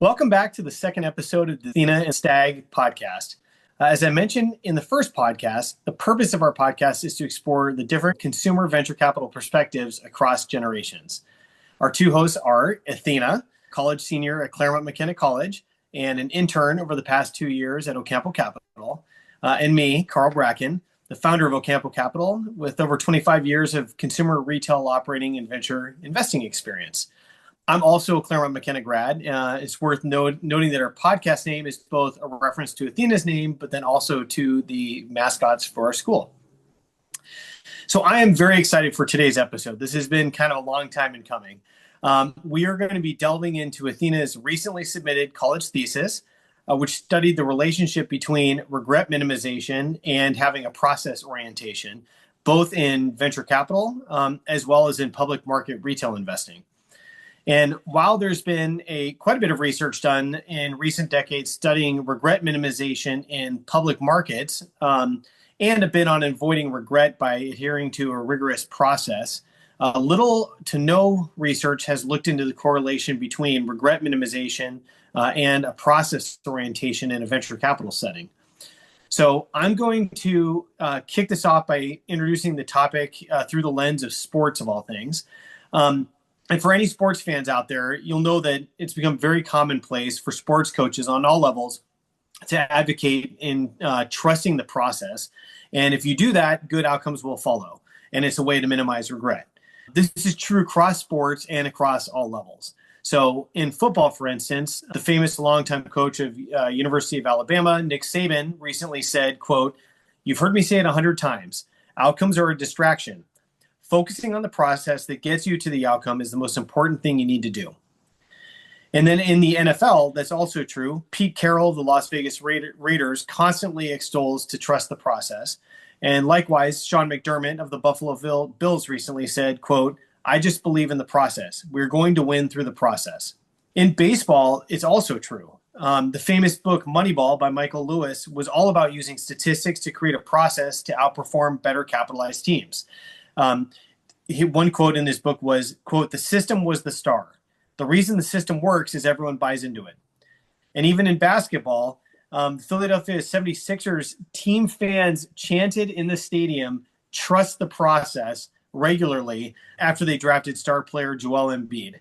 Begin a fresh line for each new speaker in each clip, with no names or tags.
Welcome back to the second episode of the Athena and Stag podcast. As I mentioned in the first podcast, the purpose of our podcast is to explore the different consumer venture capital perspectives across generations. Our two hosts are Athena, college senior at Claremont McKenna College, and an intern over the past 2 years at Ocampo Capital, and me, Carl Bracken, the founder of Ocampo Capital, with over 25 years of consumer retail operating and venture investing experience. I'm also a Claremont McKenna grad. It's worth noting that our podcast name is both a reference to Athena's name, but then also to the mascots for our school. So I am very excited for today's episode. This has been kind of a long time in coming. We are going to be delving into Athena's recently submitted college thesis, which studied the relationship between regret minimization and having a process orientation, both in venture capital as well as in public market retail investing. And while there's been quite a bit of research done in recent decades studying regret minimization in public markets and a bit on avoiding regret by adhering to a rigorous process, little to no research has looked into the correlation between regret minimization and a process orientation in a venture capital setting. So I'm going to kick this off by introducing the topic through the lens of sports, of all things. And for any sports fans out there, you'll know that it's become very commonplace for sports coaches on all levels to advocate in trusting the process. And if you do that, good outcomes will follow. And it's a way to minimize regret. This is true across sports and across all levels. So in football, for instance, the famous longtime coach of University of Alabama, Nick Saban, recently said, quote, "You've heard me say it 100 times. Outcomes are a distraction. Focusing on the process that gets you to the outcome is the most important thing you need to do." And then in the NFL, that's also true. Pete Carroll of the Las Vegas Raiders constantly extols to trust the process. And likewise, Sean McDermott of the Buffalo Bills recently said, quote, "I just believe in the process. We're going to win through the process." In baseball, it's also true. The famous book Moneyball by Michael Lewis was all about using statistics to create a process to outperform better capitalized teams. One quote in this book was, quote, "The system was the star. The reason the system works is everyone buys into it." And even in basketball, Philadelphia 76ers team fans chanted in the stadium, "Trust the process," regularly after they drafted star player Joel Embiid.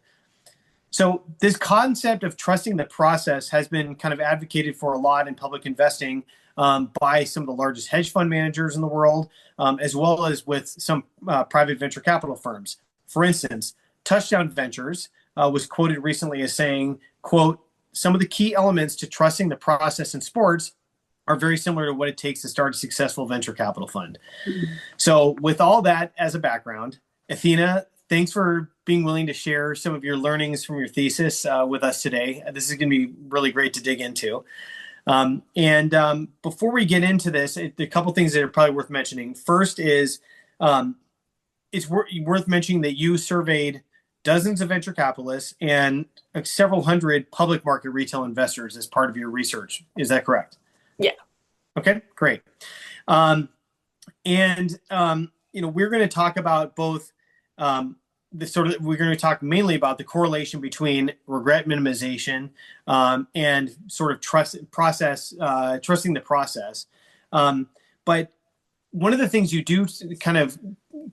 So this concept of trusting the process has been kind of advocated for a lot in public investing by some of the largest hedge fund managers in the world, as well as with some private venture capital firms. For instance, Touchdown Ventures was quoted recently as saying, quote, "Some of the key elements to trusting the process in sports are very similar to what it takes to start a successful venture capital fund." So with all that as a background, Athena, thanks for being willing to share some of your learnings from your thesis with us today. This is going to be really great to dig into. Before we get into this, a couple things that are probably worth mentioning. First is it's worth mentioning that you surveyed dozens of venture capitalists and several hundred public market retail investors as part of your research. Is that correct?
Yeah.
Okay, great. We're going to talk about both we're going to talk mainly about the correlation between regret minimization and sort of trusting the process. But one of the things you do to kind of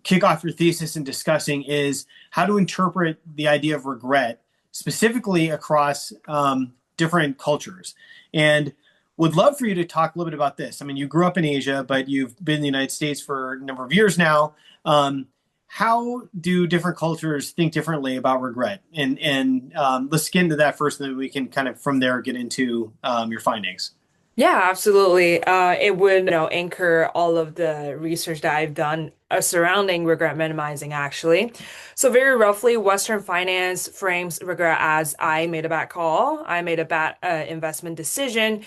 kick off your thesis in discussing is how to interpret the idea of regret, specifically across different cultures. And would love for you to talk a little bit about this. I mean, you grew up in Asia, but you've been in the United States for a number of years now. How do different cultures think differently about regret? And let's get into that first, and then we can kind of from there get into your findings.
Yeah, absolutely. It would, anchor all of the research that I've done surrounding regret minimizing, actually. So very roughly, Western finance frames regret as I made a bad call, I made a bad investment decision,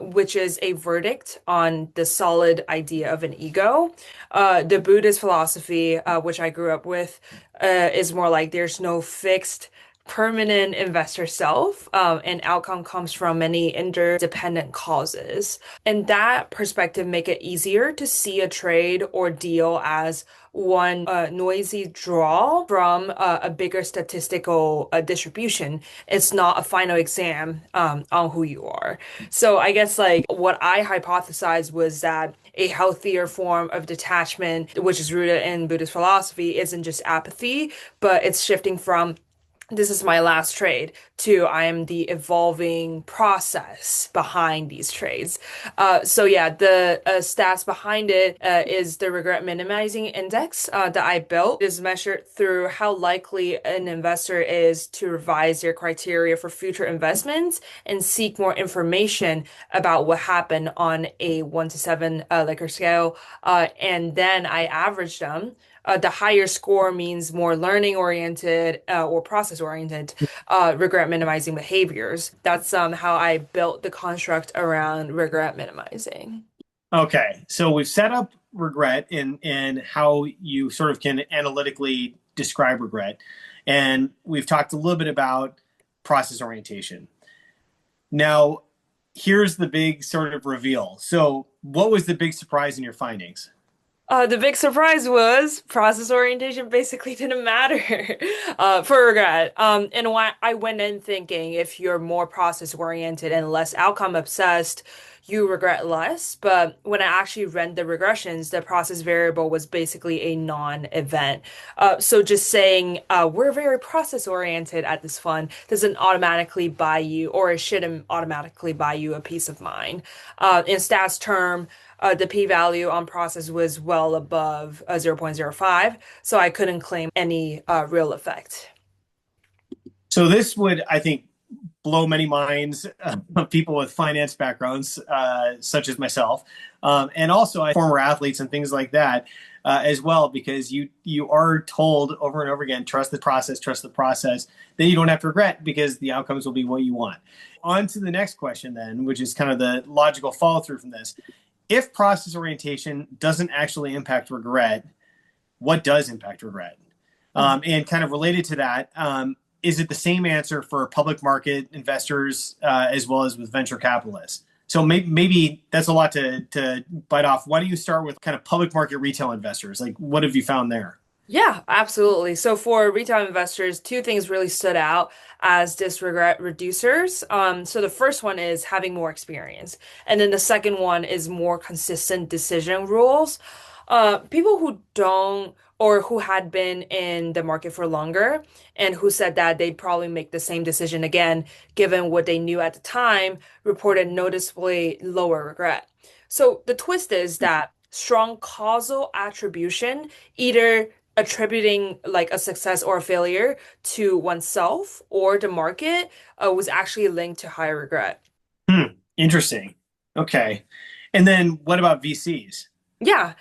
which is a verdict on the solid idea of an ego. The Buddhist philosophy, which I grew up with, is more like there's no fixed permanent investor self, and outcome comes from many interdependent causes. And that perspective make it easier to see a trade or deal as one noisy draw from a bigger statistical distribution. It's not a final exam on who you are. So I guess like what I hypothesized was that a healthier form of detachment, which is rooted in Buddhist philosophy, isn't just apathy, but it's shifting from this is my last trade to I am the evolving process behind these trades. So yeah, the stats behind it is the regret minimizing index that I built. It is measured through how likely an investor is to revise their criteria for future investments and seek more information about what happened on a 1 to 7 Likert scale. And then I averaged them. The higher score means more learning oriented or process oriented regret minimizing behaviors. That's how I built the construct around regret minimizing.
Okay, so we've set up regret in how you sort of can analytically describe regret, and we've talked a little bit about process orientation. Now, here's the big sort of reveal. So, what was the big surprise in your findings?
The big surprise was process orientation basically didn't matter for regret. And why I went in thinking if you're more process oriented and less outcome obsessed, you regret less. But when I actually ran the regressions, the process variable was basically a non-event. So just saying we're very process oriented at this fund doesn't automatically buy you, or it shouldn't automatically buy you a peace of mind. In stats term, the p-value on process was well above 0.05, so I couldn't claim any real effect.
So, this would, I think, blow many minds of people with finance backgrounds, such as myself, and also former athletes and things like that as well, because you are told over and over again, trust the process, trust the process. Then you don't have to regret because the outcomes will be what you want. On to the next question, then, which is kind of the logical follow through from this. If process orientation doesn't actually impact regret, what does impact regret? And kind of related to that, is it the same answer for public market investors as well as with venture capitalists? So maybe that's a lot to bite off. Why don't you start with kind of public market retail investors? Like, what have you found there?
Yeah, absolutely. So for retail investors, two things really stood out as disregret reducers. So the first one is having more experience, and then the second one is more consistent decision rules. People who don't or who had been in the market for longer and who said that they'd probably make the same decision again, given what they knew at the time, reported noticeably lower regret. So the twist is that strong causal attribution, either attributing like a success or a failure to oneself or the market, was actually linked to higher regret.
Interesting. Okay. And then what about VCs?
Yeah,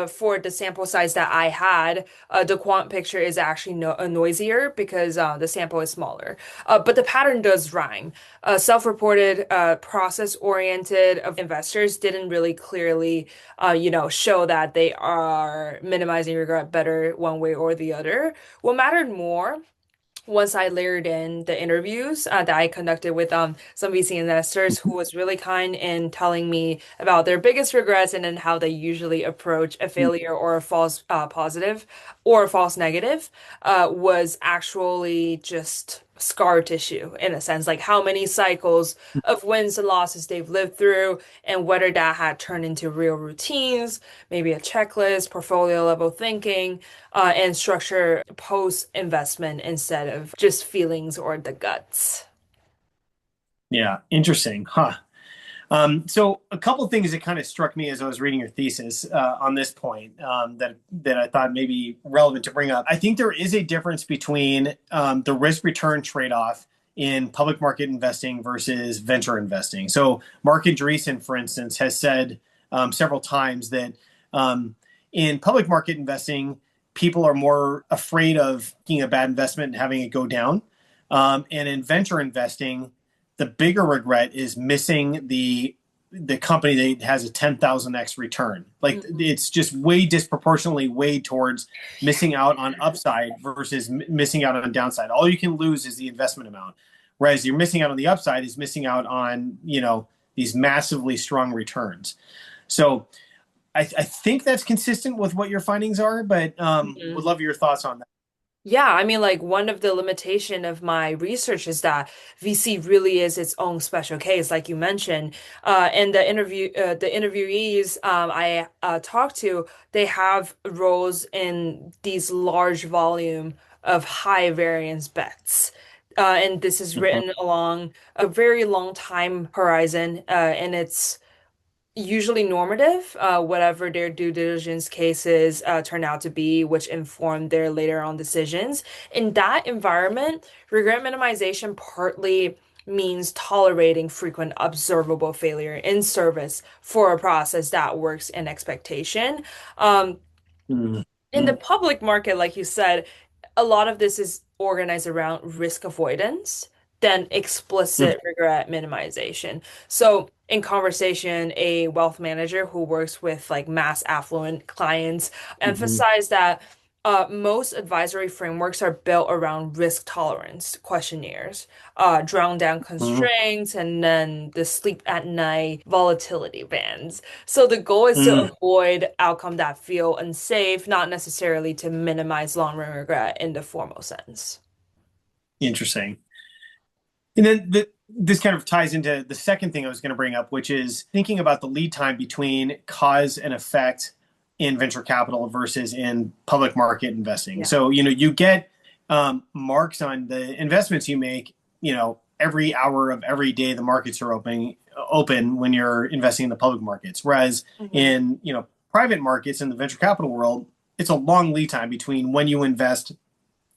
for the sample size that I had, the quant picture is actually no noisier because the sample is smaller. But the pattern does rhyme. Self-reported, process-oriented investors didn't really clearly, show that they are minimizing regret better one way or the other. What mattered more once I layered in the interviews that I conducted with some VC investors who was really kind in telling me about their biggest regrets and then how they usually approach a failure or a false positive or a false negative, was actually just scar tissue in a sense, like how many cycles of wins and losses they've lived through and whether that had turned into real routines, maybe a checklist, portfolio level thinking, and structure post investment instead of just feelings or the guts.
Yeah, interesting. Huh. So a couple of things that kind of struck me as I was reading your thesis on this point that I thought may be relevant to bring up. I think there is a difference between the risk return trade off in public market investing versus venture investing. So Mark Andreessen, for instance, has said several times that in public market investing, people are more afraid of making a bad investment and having it go down. And in venture investing, the bigger regret is missing the company that has a 10,000x return. Like it's just way disproportionately weighed towards missing out on upside versus missing out on downside. All you can lose is the investment amount. Whereas you're missing out on the upside is missing out on, these massively strong returns. So I think that's consistent with what your findings are, but would
Mhm.
love your thoughts on that.
Yeah, I mean, like one of the limitation of my research is that VC really is its own special case, like you mentioned. And the interviewees I talked to, they have roles in these large volume of high variance bets. And this is
Mhm.
written along a very long time horizon, and it's usually normative, whatever their due diligence cases turn out to be, which inform their later on decisions. In that environment, regret minimization partly means tolerating frequent observable failure in service for a process that works in expectation. Um, in the
Mhm.
public market, like you said, a lot of this is organized around risk avoidance than explicit regret minimization. So, in conversation, a wealth manager who works with like mass affluent clients
Mhm.
emphasized that most advisory frameworks are built around risk tolerance questionnaires, drown down
Mhm.
constraints, and then the sleep at night volatility bands. So the goal is to
Mhm.
avoid outcome that feel unsafe, not necessarily to minimize long-run regret in the formal sense.
Interesting. And then this kind of ties into the second thing I was going to bring up, which is thinking about the lead time between cause and effect in venture capital versus in public market investing.
Yeah.
So, you get marks on the investments you make, every hour of every day the markets are open when you're investing in the public markets. Whereas
Hmm.
in, private markets in the venture capital world, it's a long lead time between when you invest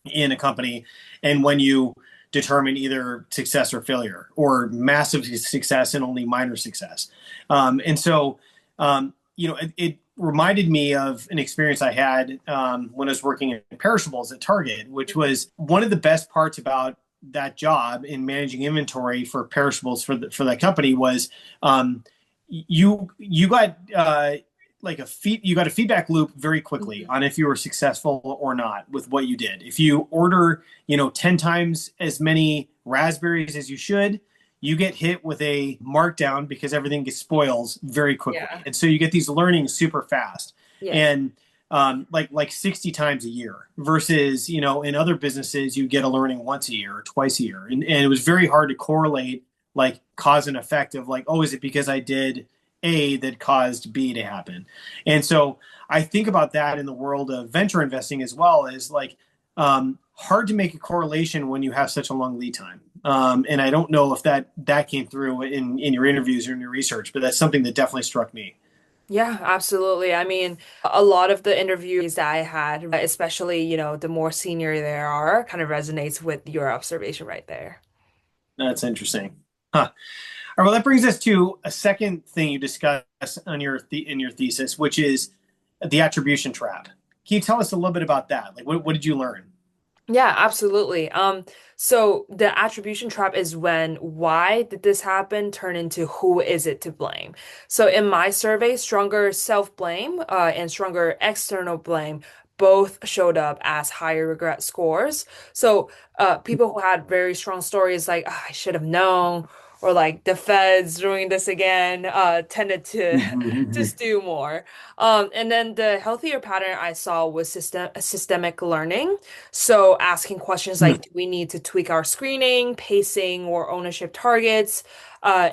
in a company and when you determine either success or failure or massive success and only minor success. And so, it reminded me of an experience I had when I was working in perishables at Target, which was one of the best parts about that job in managing inventory for perishables for that company was you got you got a feedback loop very quickly
Hmm.
on if you were successful or not with what you did. If you order 10 times as many raspberries as you should, you get hit with a markdown because everything gets spoils very quickly,
Yeah.
and so you get these learnings super fast.
Yeah.
And like 60 times a year versus in other businesses you get a learning once a year or twice a year, and it was very hard to correlate like cause and effect of like, oh, is it because I did A that caused B to happen? And so I think about that in the world of venture investing as well, as like hard to make a correlation when you have such a long lead time. And I don't know if that came through in your interviews or in your research, but that's something that definitely struck me.
Yeah, absolutely. I mean, a lot of the interviews that I had, especially, the more senior they are, kind of resonates with your observation right there.
That's interesting. Huh. All right, well, that brings us to a second thing you discuss on in your thesis, which is the attribution trap. Can you tell us a little bit about that? Like, what did you learn?
Yeah, absolutely. So the attribution trap is when why did this happen turn into who is it to blame. So in my survey, stronger self-blame and stronger external blame both showed up as higher regret scores. So people who had very strong stories like "Ah, I should have known or like the feds doing this again tended to to
Mhm.
stew more. And then the healthier pattern I saw was systemic learning. So asking questions like, do we need to tweak our screening, pacing, or ownership targets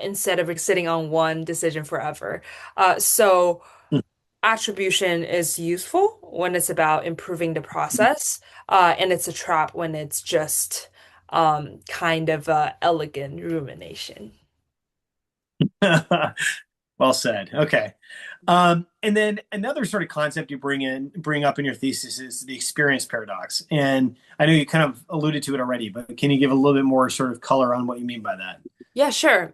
instead of sitting on one decision forever? So attribution is useful when it's about improving the process, and it's a trap when it's just kind of elegant rumination.
Well said. Okay. And then another sort of concept you bring up in your thesis is the experience paradox. And I know you kind of alluded to it already, but can you give a little bit more sort of color on what you mean by that?
Yeah, sure.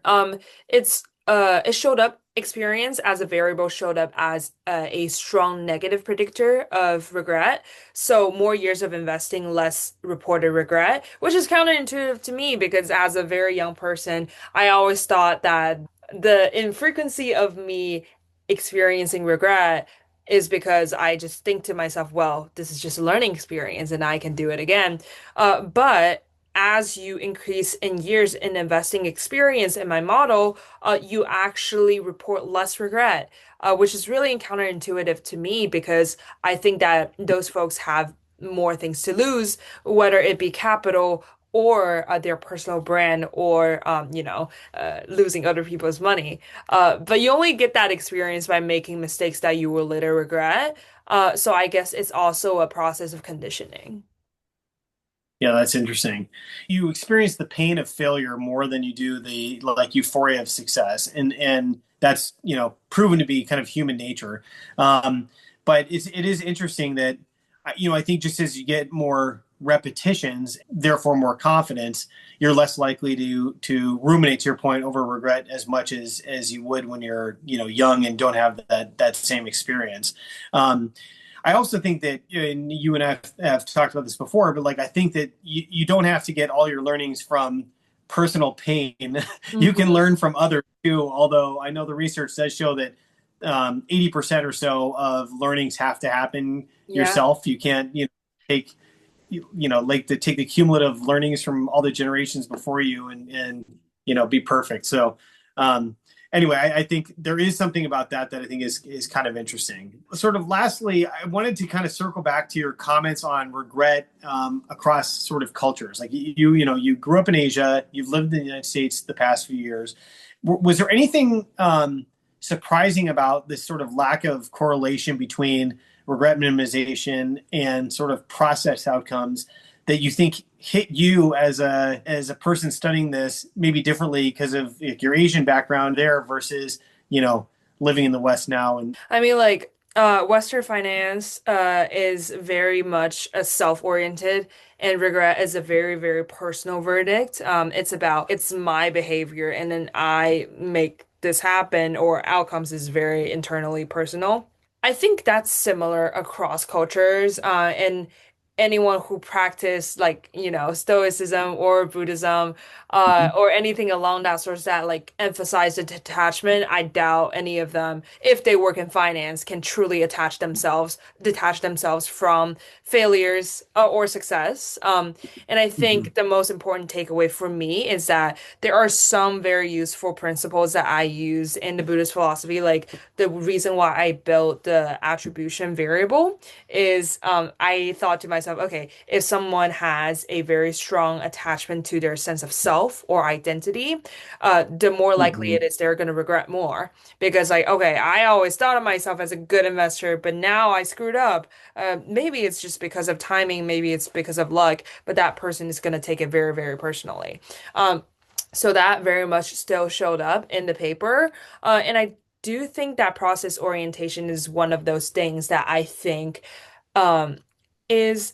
It showed up experience as a variable showed up as a strong negative predictor of regret. So more years of investing, less reported regret, which is counterintuitive to me because as a very young person, I always thought that the infrequency of me experiencing regret is because I just think to myself, well, this is just a learning experience and I can do it again. But as you increase in years in investing experience in my model, you actually report less regret, which is really counterintuitive to me because I think that those folks have more things to lose, whether it be capital or their personal brand or losing other people's money. But you only get that experience by making mistakes that you will later regret. So I guess it's also a process of conditioning.
Yeah, that's interesting. You experience the pain of failure more than you do the like euphoria of success, and that's proven to be kind of human nature. Um, but it is interesting that I think just as you get more repetitions, therefore more confidence, you're less likely to ruminate, to your point, over regret as much as you would when you're young and don't have that same experience. Um, I also think that, and you and I have talked about this before, but like I think that you don't have to get all your learnings from personal pain. You can
Mhm.
learn from others too. Although I know the research does show that 80% or so of learnings have to happen
Yeah.
yourself. You can't take like to take the cumulative learnings from all the generations before you and be perfect. So um, anyway, I think there is something about that I think is kind of interesting. Sort of lastly, I wanted to kind of circle back to your comments on regret across sort of cultures. Like you grew up in Asia, you've lived in the United States the past few years. Was there anything surprising about this sort of lack of correlation between regret minimization and sort of process outcomes that you think hit you as a person studying this maybe differently because of like, your Asian background there versus living in the West now? And
I mean, like, Western finance is very much a self-oriented, and regret is a very, very personal verdict. It's my behavior, and then I make this happen, or outcomes is very internally personal. I think that's similar across cultures, and anyone who practice like, Stoicism or Buddhism, or anything along that source that like emphasize the detachment, I doubt any of them, if they work in finance, can truly detach themselves from failures or success. And I think the most important takeaway for me is that there are some very useful principles that I use in the Buddhist philosophy. Like the reason why I built the attribution variable is I thought to myself, okay, if someone has a very strong attachment to their sense of self or identity, the more likely
Mhm.
it is they're going to regret more. Because, like, okay, I always thought of myself as a good investor, but now I screwed up. Maybe it's just because of timing, maybe it's because of luck, but that person is going to take it very, very personally. Um, so that very much still showed up in the paper. And I do think that process orientation is one of those things that I think um, is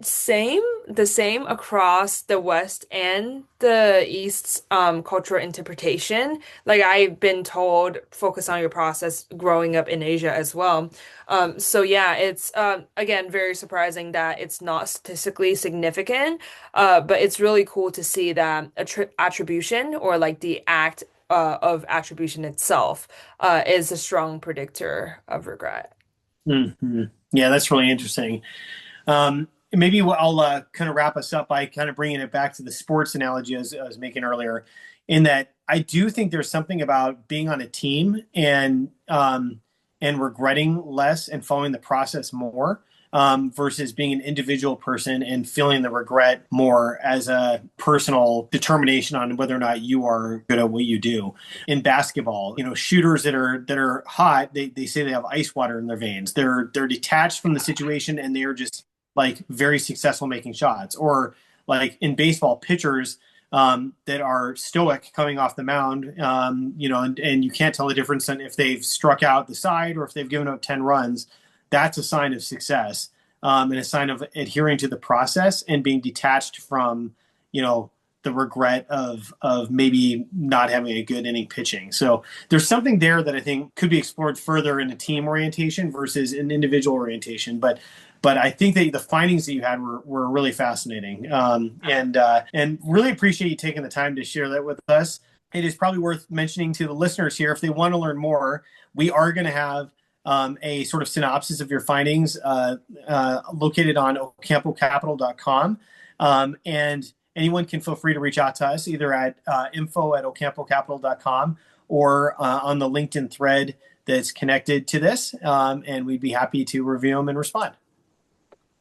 the same across the West and the East's cultural interpretation. Like I've been told, focus on your process growing up in Asia as well. So yeah, it's again very surprising that it's not statistically significant, but it's really cool to see that attribution or like the act of attribution itself is a strong predictor of regret.
Mhm. Yeah, that's really interesting. Maybe I'll kind of wrap us up by kind of bringing it back to the sports analogy as I was making earlier, in that I do think there's something about being on a team and regretting less and following the process more versus being an individual person and feeling the regret more as a personal determination on whether or not you are good at what you do. In basketball, shooters that are hot, they say they have ice water in their veins. They're detached from the situation and they're just like very successful making shots. Or like in baseball, pitchers that are stoic coming off the mound, and you can't tell the difference in if they've struck out the side or if they've given up 10 runs. That's a sign of success, and a sign of adhering to the process and being detached from, the regret of maybe not having a good inning pitching. So there's something there that I think could be explored further in a team orientation versus an individual orientation. But I think that the findings that you had were really fascinating, and really appreciate you taking the time to share that with us. It is probably worth mentioning to the listeners here if they want to learn more. We are going to have a sort of synopsis of your findings located on ocampocapital.com. And anyone can feel free to reach out to us either at info@ocampocapital.com or on the LinkedIn thread that's connected to this. And we'd be happy to review them and respond.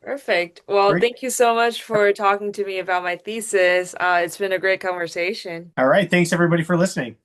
Perfect. Well,
Great.
thank you so much for talking to me about my thesis. It's been a great conversation.
All right. Thanks, everybody, for listening.